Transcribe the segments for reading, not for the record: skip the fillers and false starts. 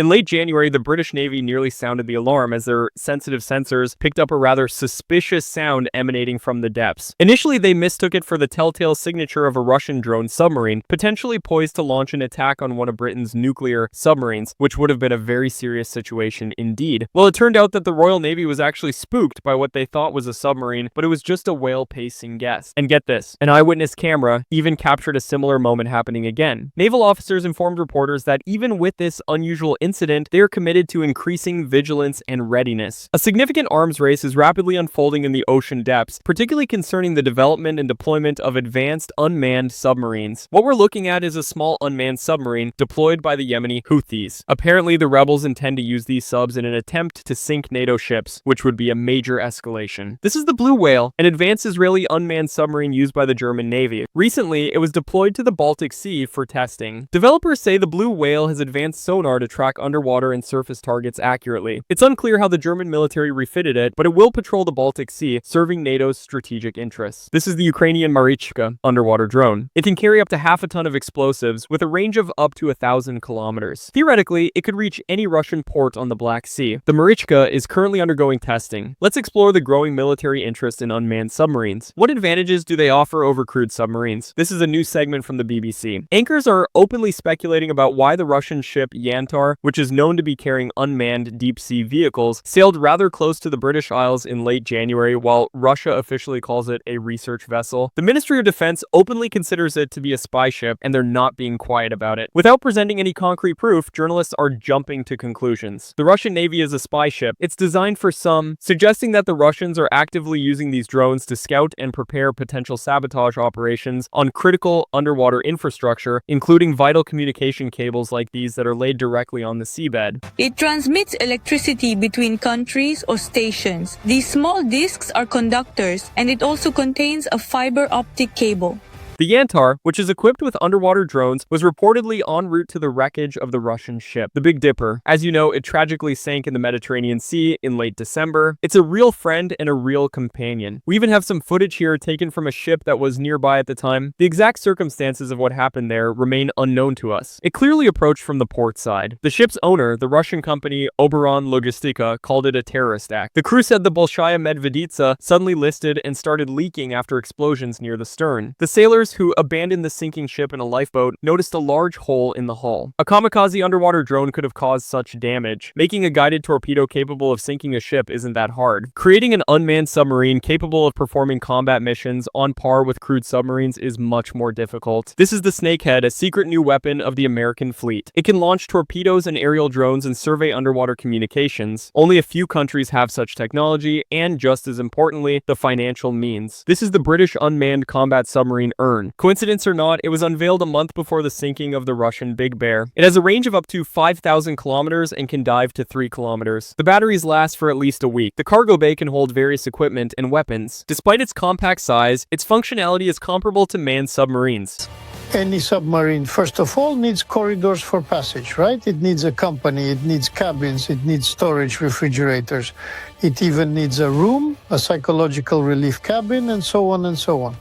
In late January, the British Navy nearly sounded the alarm as their sensitive sensors picked up a rather suspicious sound emanating from the depths. Initially, they mistook it for the telltale signature of a Russian drone submarine, potentially poised to launch an attack on one of Britain's nuclear submarines, which would have been a very serious situation indeed. Well, it turned out that the Royal Navy was actually spooked by what they thought was a submarine, but it was just a whale-pacing guess. And get this, an eyewitness camera even captured a similar moment happening again. Naval officers informed reporters that even with this unusual incident, they are committed to increasing vigilance and readiness. A significant arms race is rapidly unfolding in the ocean depths, particularly concerning the development and deployment of advanced unmanned submarines. What we're looking at is a small unmanned submarine deployed by the Yemeni Houthis. Apparently, the rebels intend to use these subs in an attempt to sink NATO ships, which would be a major escalation. This is the Blue Whale, an advanced Israeli unmanned submarine used by the German Navy. Recently, it was deployed to the Baltic Sea for testing. Developers say the Blue Whale has advanced sonar to track underwater and surface targets accurately. It's unclear how the German military refitted it, but it will patrol the Baltic Sea, serving NATO's strategic interests. This is the Ukrainian Marichka underwater drone. It can carry up to half a ton of explosives with a range of up to 1,000 kilometers. Theoretically, it could reach any Russian port on the Black Sea. The Marichka is currently undergoing testing. Let's explore the growing military interest in unmanned submarines. What advantages do they offer over crewed submarines? This is a new segment from the BBC. Anchors are openly speculating about why the Russian ship Yantar, which is known to be carrying unmanned deep-sea vehicles, sailed rather close to the British Isles in late January, while Russia officially calls it a research vessel. The Ministry of Defense openly considers it to be a spy ship, and they're not being quiet about it. Without presenting any concrete proof, journalists are jumping to conclusions. The Russian Navy is a spy ship. It's designed for some, suggesting that the Russians are actively using these drones to scout and prepare potential sabotage operations on critical underwater infrastructure, including vital communication cables like these that are laid directly on the seabed. It transmits electricity between countries or stations. These small discs are conductors, and it also contains a fiber optic cable. The Yantar, which is equipped with underwater drones, was reportedly en route to the wreckage of the Russian ship, the Big Dipper. As you know, it tragically sank in the Mediterranean Sea in late December. It's a real friend and a real companion. We even have some footage here taken from a ship that was nearby at the time. The exact circumstances of what happened there remain unknown to us. It clearly approached from the port side. The ship's owner, the Russian company Oberon Logistika, called it a terrorist act. The crew said the Bolshaya Medveditsa suddenly listed and started leaking after explosions near the stern. The sailors who abandoned the sinking ship in a lifeboat noticed a large hole in the hull. A kamikaze underwater drone could have caused such damage. Making a guided torpedo capable of sinking a ship isn't that hard. Creating an unmanned submarine capable of performing combat missions on par with crewed submarines is much more difficult. This is the Snakehead, a secret new weapon of the American fleet. It can launch torpedoes and aerial drones and survey underwater communications. Only a few countries have such technology, and just as importantly, the financial means. This is the British unmanned combat submarine Ern. Coincidence or not, it was unveiled a month before the sinking of the Russian Big Bear. It has a range of up to 5,000 kilometers and can dive to 3 kilometers. The batteries last for at least a week. The cargo bay can hold various equipment and weapons. Despite its compact size, its functionality is comparable to manned submarines. Any submarine, first of all, needs corridors for passage, right? It needs a company, it needs cabins, it needs storage, refrigerators. It even needs a room, a psychological relief cabin, and so on and so on.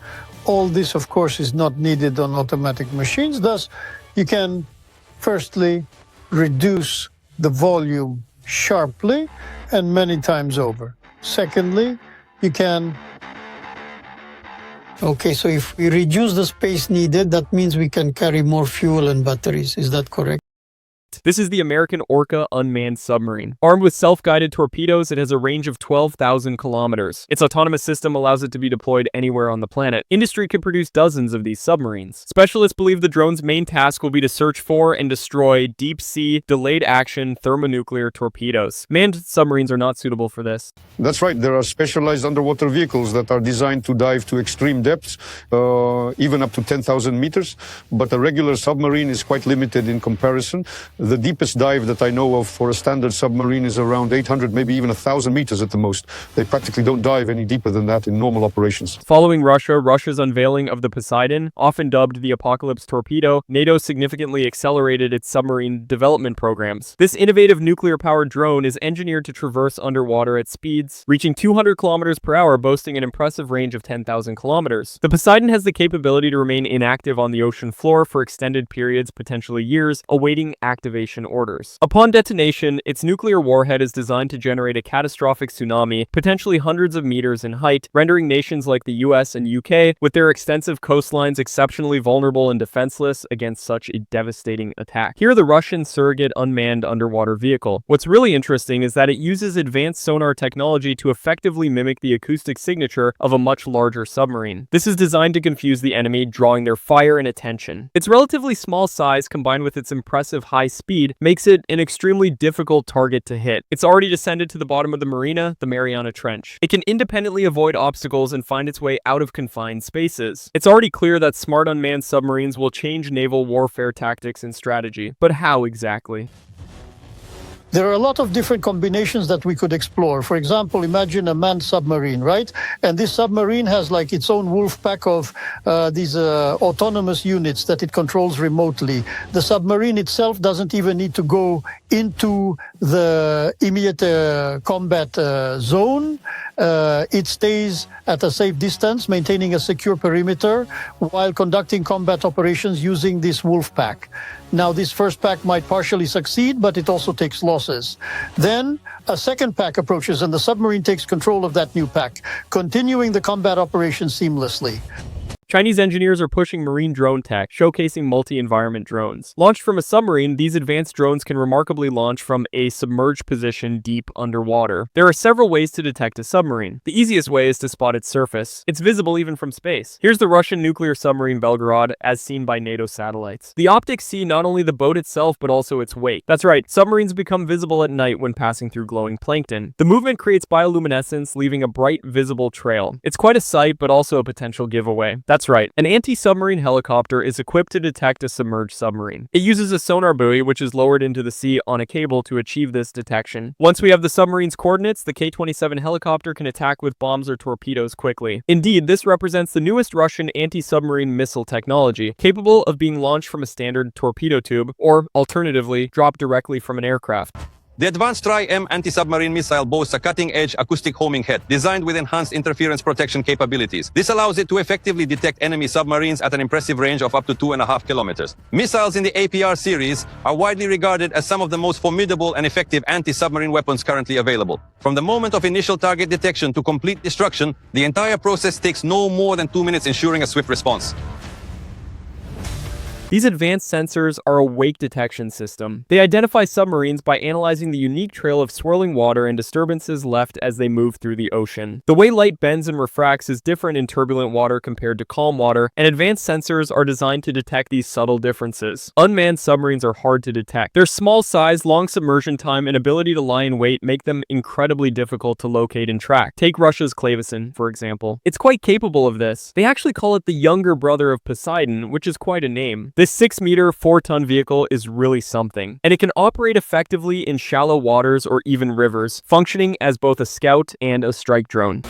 All this, of course, is not needed on automatic machines. Thus, you can, firstly, reduce the volume sharply and many times over. Secondly, you can... Okay, so if we reduce the space needed, that means we can carry more fuel and batteries. Is that correct? This is the American Orca unmanned submarine. Armed with self-guided torpedoes, it has a range of 12,000 kilometers. Its autonomous system allows it to be deployed anywhere on the planet. Industry could produce dozens of these submarines. Specialists believe the drone's main task will be to search for and destroy deep-sea, delayed-action thermonuclear torpedoes. Manned submarines are not suitable for this. That's right. There are specialized underwater vehicles that are designed to dive to extreme depths, even up to 10,000 meters. But a regular submarine is quite limited in comparison. The deepest dive that I know of for a standard submarine is around 800, maybe even 1,000 meters at the most. They practically don't dive any deeper than that in normal operations. Following Russia's unveiling of the Poseidon, often dubbed the Apocalypse Torpedo, NATO significantly accelerated its submarine development programs. This innovative nuclear-powered drone is engineered to traverse underwater at speeds reaching 200 kilometers per hour, boasting an impressive range of 10,000 kilometers. The Poseidon has the capability to remain inactive on the ocean floor for extended periods, potentially years, awaiting activation activation orders. Upon detonation, its nuclear warhead is designed to generate a catastrophic tsunami, potentially hundreds of meters in height, rendering nations like the US and UK, with their extensive coastlines, exceptionally vulnerable and defenseless against such a devastating attack. Here, the Russian surrogate unmanned underwater vehicle. What's really interesting is that it uses advanced sonar technology to effectively mimic the acoustic signature of a much larger submarine. This is designed to confuse the enemy, drawing their fire and attention. Its relatively small size, combined with its impressive high speed, makes it an extremely difficult target to hit. It's already descended to the bottom of the marina, the Mariana Trench. It can independently avoid obstacles and find its way out of confined spaces. It's already clear that smart unmanned submarines will change naval warfare tactics and strategy. But how exactly? There are a lot of different combinations that we could explore. For example, imagine a manned submarine, right? And this submarine has like its own wolf pack of these autonomous units that it controls remotely. The submarine itself doesn't even need to go into the immediate combat zone. It stays at a safe distance, maintaining a secure perimeter while conducting combat operations using this wolf pack. Now, this first pack might partially succeed, but it also takes losses. Then a second pack approaches and the submarine takes control of that new pack, continuing the combat operation seamlessly. Chinese engineers are pushing marine drone tech, showcasing multi-environment drones. Launched from a submarine, these advanced drones can remarkably launch from a submerged position deep underwater. There are several ways to detect a submarine. The easiest way is to spot its surface. It's visible even from space. Here's the Russian nuclear submarine Belgorod, as seen by NATO satellites. The optics see not only the boat itself, but also its wake. That's right, submarines become visible at night when passing through glowing plankton. The movement creates bioluminescence, leaving a bright, visible trail. It's quite a sight, but also a potential giveaway. That's right, an anti-submarine helicopter is equipped to detect a submerged submarine. It uses a sonar buoy, which is lowered into the sea on a cable to achieve this detection. Once we have the submarine's coordinates, the K-27 helicopter can attack with bombs or torpedoes quickly. Indeed, this represents the newest Russian anti-submarine missile technology, capable of being launched from a standard torpedo tube, or, alternatively, dropped directly from an aircraft. The advanced Tri-M anti-submarine missile boasts a cutting-edge acoustic homing head designed with enhanced interference protection capabilities. This allows it to effectively detect enemy submarines at an impressive range of up to 2.5 kilometers. Missiles in the APR series are widely regarded as some of the most formidable and effective anti-submarine weapons currently available. From the moment of initial target detection to complete destruction, the entire process takes no more than 2 minutes, ensuring a swift response. These advanced sensors are a wake detection system. They identify submarines by analyzing the unique trail of swirling water and disturbances left as they move through the ocean. The way light bends and refracts is different in turbulent water compared to calm water, and advanced sensors are designed to detect these subtle differences. Unmanned submarines are hard to detect. Their small size, long submersion time, and ability to lie in wait make them incredibly difficult to locate and track. Take Russia's Clavison, for example. It's quite capable of this. They actually call it the younger brother of Poseidon, which is quite a name. This 6-meter, 4-ton vehicle is really something, and it can operate effectively in shallow waters or even rivers, functioning as both a scout and a strike drone.